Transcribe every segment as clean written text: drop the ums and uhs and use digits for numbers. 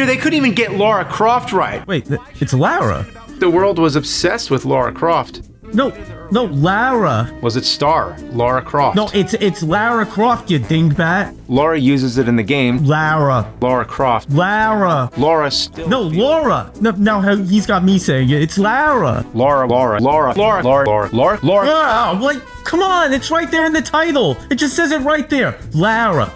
They couldn't even get Lara Croft right. Wait, it's Lara. The world was obsessed with Lara Croft. No, Lara. Was it Star? Lara Croft. No, it's Lara Croft, you dingbat. Lara uses it in the game. Lara Croft. Lara. Laura still. No, Laura. No, now he's got me saying it. It's Lara. Lara. Ah, like, come on, it's right there in the title. It just says it right there. Lara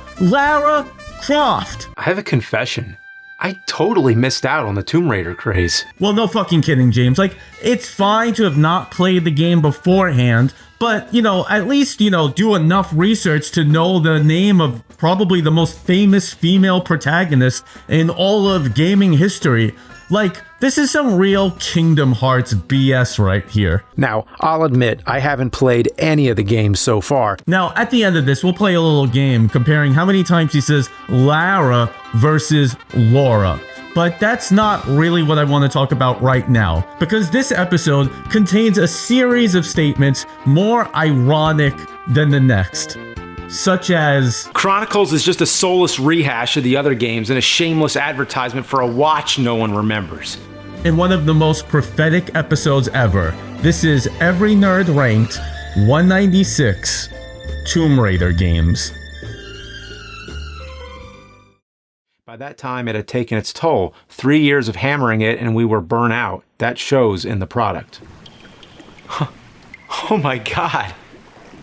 Croft. I have a confession. I totally missed out on the Tomb Raider craze. Well, no fucking kidding, James. Like, it's fine to have not played the game beforehand, but, at least, do enough research to know the name of probably the most famous female protagonist in all of gaming history. Like, this is some real Kingdom Hearts BS right here. Now, I'll admit, I haven't played any of the games so far. Now, at the end of this, we'll play a little game comparing how many times he says Lara versus Laura. But that's not really what I want to talk about right now, because this episode contains a series of statements more ironic than the next. Such as, Chronicles is just a soulless rehash of the other games and a shameless advertisement for a watch no one remembers. In one of the most prophetic episodes ever, this is Every Nerd Ranked 196 Tomb Raider games. By that time, it had taken its toll. 3 years of hammering it and we were burnt out. That shows in the product. Oh my god.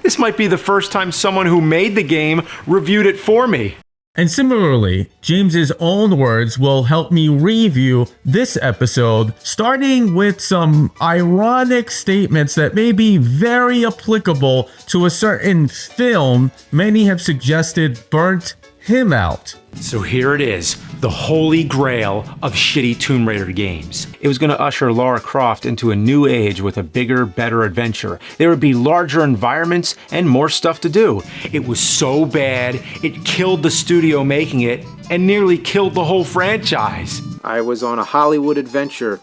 This might be the first time someone who made the game reviewed it for me. And similarly, James's own words will help me review this episode, starting with some ironic statements that may be very applicable to a certain film many have suggested burnt him out. So here it is, the holy grail of shitty Tomb Raider games. It was going to usher Lara Croft into a new age with a bigger, better adventure. There would be larger environments and more stuff to do. It was so bad, it killed the studio making it and nearly killed the whole franchise. I was on a Hollywood adventure,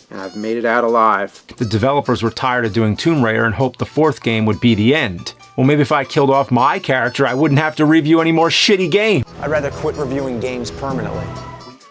and I've made it out alive. The developers were tired of doing Tomb Raider and hoped the fourth game would be the end. Well, maybe if I killed off my character, I wouldn't have to review any more shitty games. I'd rather quit reviewing games permanently.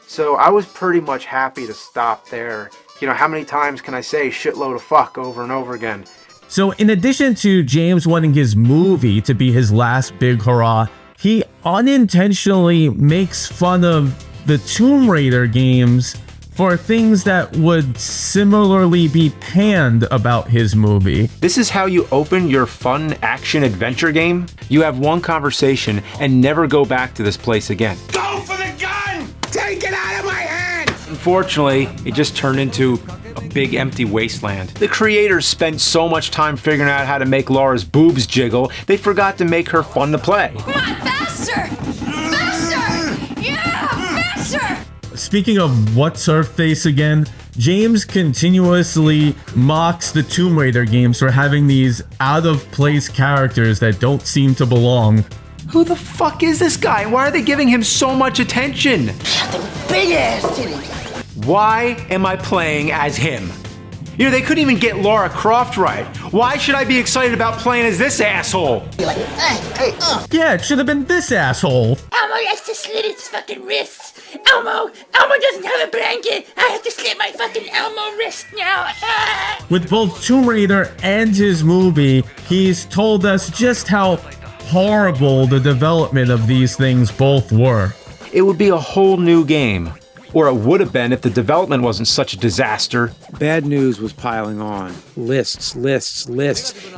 So I was pretty much happy to stop there. How many times can I say shitload of fuck over and over again? So in addition to James wanting his movie to be his last big hurrah, he unintentionally makes fun of the Tomb Raider games for things that would similarly be panned about his movie. This is how you open your fun action-adventure game? You have one conversation and never go back to this place again. Go for the gun! Take it out of my hand! Unfortunately, it just turned into a big empty wasteland. The creators spent so much time figuring out how to make Lara's boobs jiggle, they forgot to make her fun to play. Come on, faster! Faster! Yeah, faster! Speaking of what's her face again, James continuously mocks the Tomb Raider games for having these out-of-place characters that don't seem to belong. Who the fuck is this guy? Why are they giving him so much attention? Big ass titties. Why am I playing as him? They couldn't even get Lara Croft right. Why should I be excited about playing as this asshole? You're like, hey. Yeah, it should have been this asshole. Elmo has to slit his fucking wrists. Elmo doesn't have a blanket. I have to slit my fucking Elmo wrist now. With both Tomb Raider and his movie, he's told us just how horrible the development of these things both were. It would be a whole new game. Or it would have been if the development wasn't such a disaster. Bad news was piling on. Lists.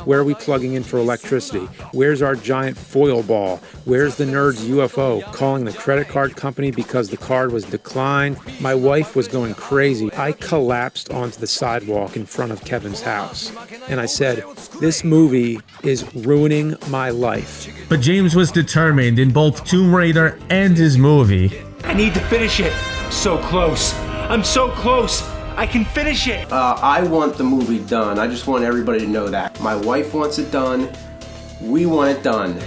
Where are we plugging in for electricity? Where's our giant foil ball? Where's the nerd's UFO? Calling the credit card company because the card was declined. My wife was going crazy. I collapsed onto the sidewalk in front of Kevin's house. And I said, this movie is ruining my life. But James was determined in both Tomb Raider and his movie. I need to finish it. I'm so close. I'm so close. I can finish it. I want the movie done. I just want everybody to know that. My wife wants it done. We want it done.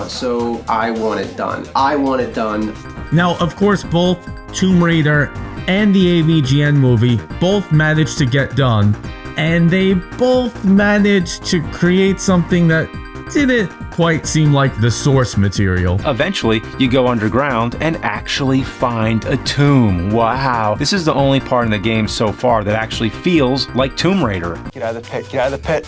So I want it done. I want it done. Now, of course, both Tomb Raider and the AVGN movie both managed to get done. And they both managed to create something that didn't quite seem like the source material. Eventually, you go underground and actually find a tomb. Wow. This is the only part in the game so far that actually feels like Tomb Raider. Get out of the pit. Get out of the pit.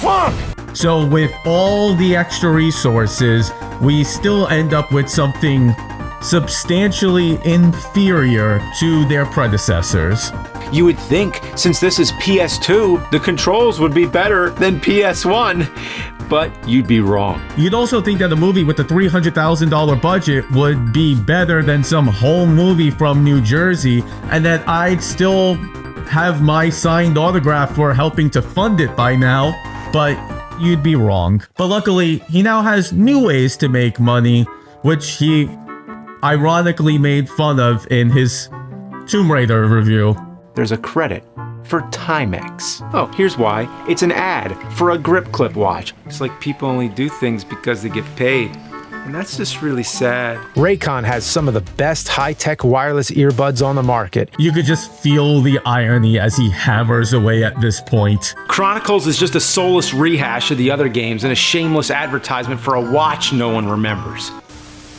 Fuck! So with all the extra resources, we still end up with something substantially inferior to their predecessors. You would think, since this is PS2, the controls would be better than PS1, but you'd be wrong. You'd also think that a movie with a $300,000 budget would be better than some home movie from New Jersey, and that I'd still have my signed autograph for helping to fund it by now, but you'd be wrong. But luckily, he now has new ways to make money, which he ironically made fun of in his Tomb Raider review. There's a credit for Timex. Oh, here's why. It's an ad for a grip clip watch. It's like people only do things because they get paid. And that's just really sad. Raycon has some of the best high-tech wireless earbuds on the market. You could just feel the irony as he hammers away at this point. Chronicles is just a soulless rehash of the other games and a shameless advertisement for a watch no one remembers.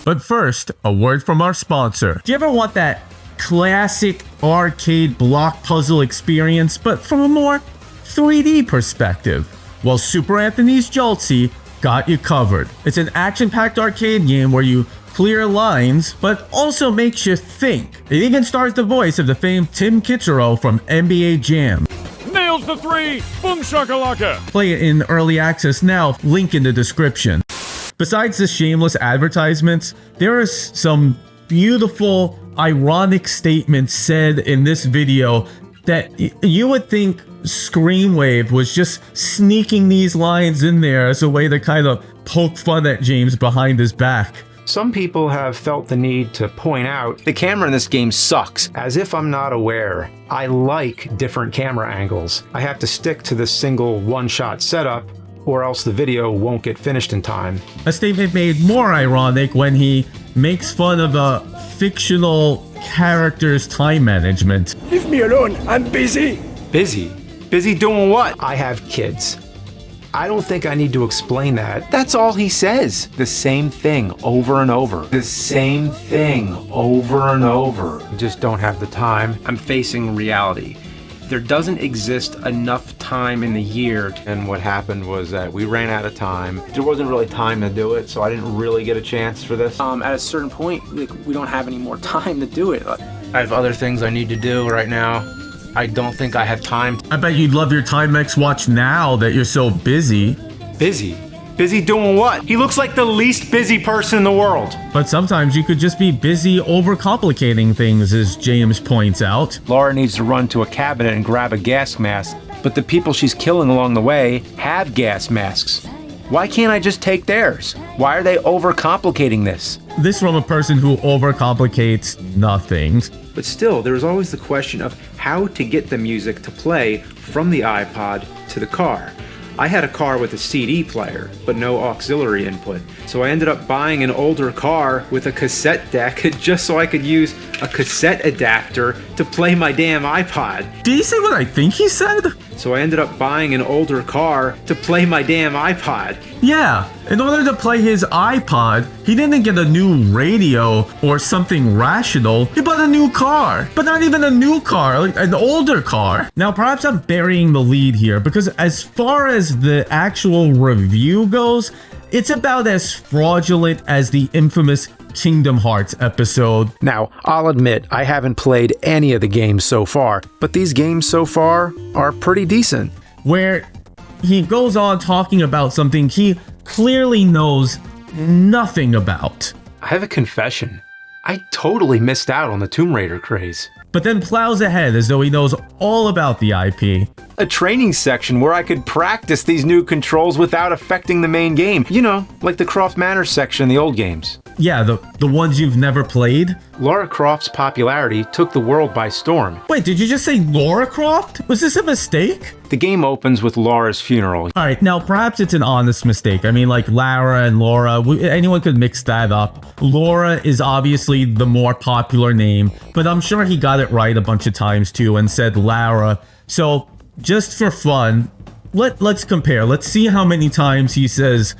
But first, a word from our sponsor. Do you ever want that classic arcade block puzzle experience, but from a more 3D perspective? Well, SuperAnthony's Joltzsi got you covered. It's an action-packed arcade game where you clear lines, but also makes you think. It even stars the voice of the famed Tim Kitzrow from NBA Jam. Nails the three! Boom shakalaka! Play it in early access now, link in the description. Besides the shameless advertisements, there are some beautiful, ironic statements said in this video that you would think Screenwave was just sneaking these lines in there as a way to kind of poke fun at James behind his back. Some people have felt the need to point out the camera in this game sucks, as if I'm not aware. I like different camera angles. I have to stick to the single one-shot setup, or else the video won't get finished in time. A statement made more ironic when he makes fun of a fictional character's time management. Leave me alone. I'm busy. Busy? Busy doing what? I have kids. I don't think I need to explain that. That's all he says. The same thing over and over. The same thing over and over. I just don't have the time. I'm facing reality. There doesn't exist enough time in the year, and what happened was that we ran out of time. There wasn't really time to do it, so I didn't really get a chance for this. At a certain point, we don't have any more time to do it. I have other things I need to do right now. I don't think I have time. I bet you'd love your Timex watch now that you're so busy. Busy? Busy doing what? He looks like the least busy person in the world. But sometimes you could just be busy overcomplicating things, as James points out. Laura needs to run to a cabinet and grab a gas mask, but the people she's killing along the way have gas masks. Why can't I just take theirs? Why are they overcomplicating this? This from a person who overcomplicates nothing. But still, there was always the question of how to get the music to play from the iPod to the car. I had a car with a CD player, but no auxiliary input, so I ended up buying an older car with a cassette deck just so I could use a cassette adapter to play my damn iPod. Did he say what I think he said? So I ended up buying an older car to play my damn iPod. Yeah, in order to play his iPod, he didn't get a new radio or something rational. He bought a new car, but not even a new car, like an older car. Now, perhaps I'm burying the lead here, because as far as the actual review goes, it's about as fraudulent as the infamous Kingdom Hearts episode. Now, I'll admit I haven't played any of the games so far, but these games so far are pretty decent. Where he goes on talking about something he clearly knows nothing about. I have a confession. I totally missed out on the Tomb Raider craze. But then plows ahead as though he knows all about the IP. A training section where I could practice these new controls without affecting the main game. You know, like the Croft Manor section in the old games. Yeah, the ones you've never played? Lara Croft's popularity took the world by storm. Wait, did you just say Lara Croft? Was this a mistake? The game opens with Lara's funeral. Alright, now perhaps it's an honest mistake. I mean, like Lara and Laura, anyone could mix that up. Laura is obviously the more popular name, but I'm sure he got it right a bunch of times too and said Lara. So, just for fun, let's compare. Let's see how many times he says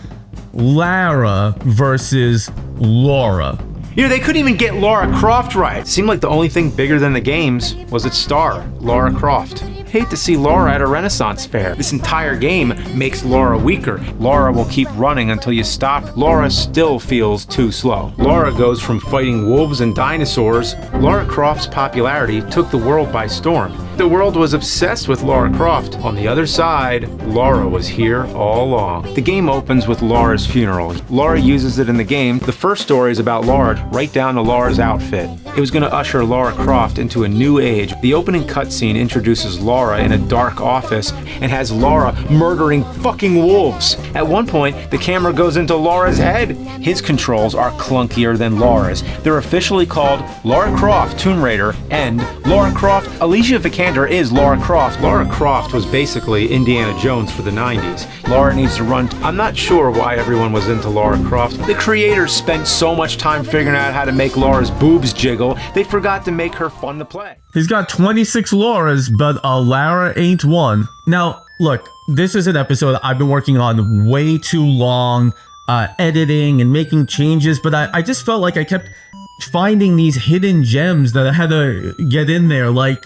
Lara versus Laura. You know, they couldn't even get Lara Croft right. It seemed like the only thing bigger than the games was its star, Lara Croft. Hate to see Lara at a Renaissance fair. This entire game makes Lara weaker. Lara will keep running until you stop. Lara still feels too slow. Lara goes from fighting wolves and dinosaurs. Lara Croft's popularity took the world by storm. The world was obsessed with Lara Croft. On the other side, Lara was here all along. The game opens with Lara's funeral. Lara uses it in the game. The first story is about Lara, right down to Lara's outfit. It was going to usher Lara Croft into a new age. The opening cutscene introduces Lara in a dark office and has Lara murdering fucking wolves. At one point, the camera goes into Lara's head. His controls are clunkier than Lara's. They're officially called Lara Croft Tomb Raider and Lara Croft Alicia Vikander is Lara Croft. Lara Croft was basically Indiana Jones for the 90s. Lara needs to run. I'm not sure why everyone was into Lara Croft. The creators spent so much time figuring out how to make Lara's boobs jiggle, they forgot to make her fun to play. He's got 26 Lauras, but a Lara ain't one. Now, look, this is an episode I've been working on way too long, editing and making changes, but I just felt like I kept finding these hidden gems that I had to get in there, like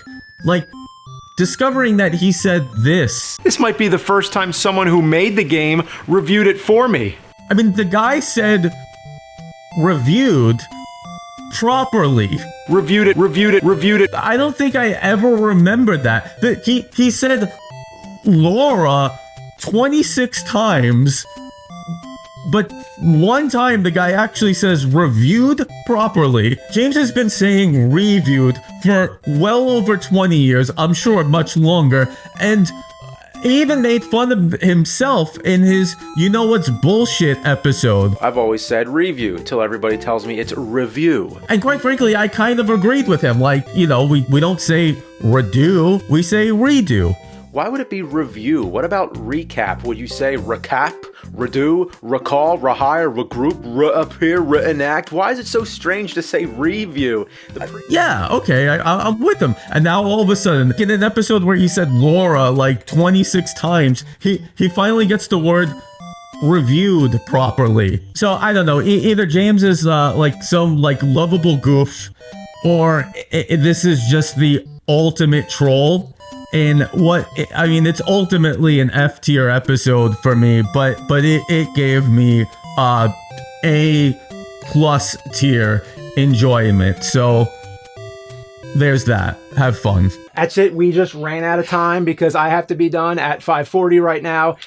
discovering that he said this. This might be the first time someone who made the game reviewed it for me. I mean, the guy said reviewed properly. Reviewed it. I don't think I ever remembered that. He said Laura 26 times, but one time the guy actually says reviewed properly. James has been saying reviewed for well over 20 years, I'm sure much longer, and he even made fun of himself in his You Know What's Bullshit episode. I've always said review till everybody tells me it's review. And quite frankly, I kind of agreed with him. Like, you know, we don't say redo, we say redo. Why would it be review? What about recap? Would you say recap, redo, recall, rehire, regroup, reappear, reenact? Why is it so strange to say review? Yeah, okay, I'm with him. And now all of a sudden, in an episode where he said Laura like 26 times, he finally gets the word reviewed properly. So I don't know, either James is like some like lovable goof, or this is just the ultimate troll. And it's ultimately an F tier episode for me, but it gave me A+ tier enjoyment. So there's that. Have fun. That's it. We just ran out of time because I have to be done at 5:40 right now.